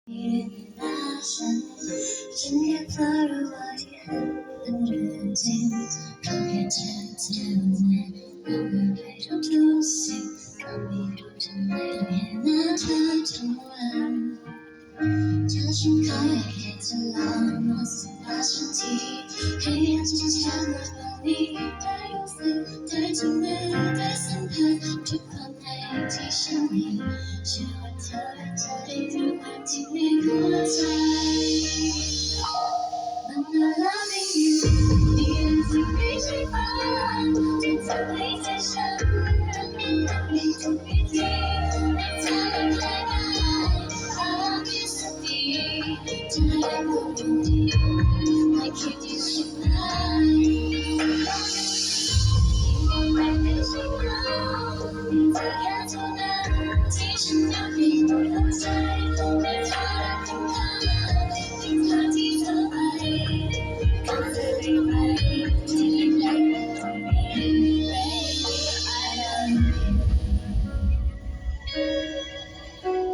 ฉันแค่เพ้อรู้ว่าที่เห็นเป็นเรื่องจริงเราแค่เจอเท่านั้นเราเมื่อไรทุกสิ่งก็ไม่รู้ทำไมต้องเห็นหน้าเธอทั้งวันเธอฉันขออยากให้เธอลองมาสัมผัสฉันทีให้อยากจะฉันแบบนี้ได้รู้สึกได้จับมือได้สัมผัสทุกความในที่ฉันมีเชื่อว่าเธอจะได้รู้ว่าที่ในหัวใจ I'm not loving you นี่เป็นสิ่งที่ใช่ฝันที่ทำให้ใจฉันรักมันในทุกวิธีและเธอเป็นใครได้I love you so deep จะได้รู้ตรงนี้ไม่คิดที่ฉันได้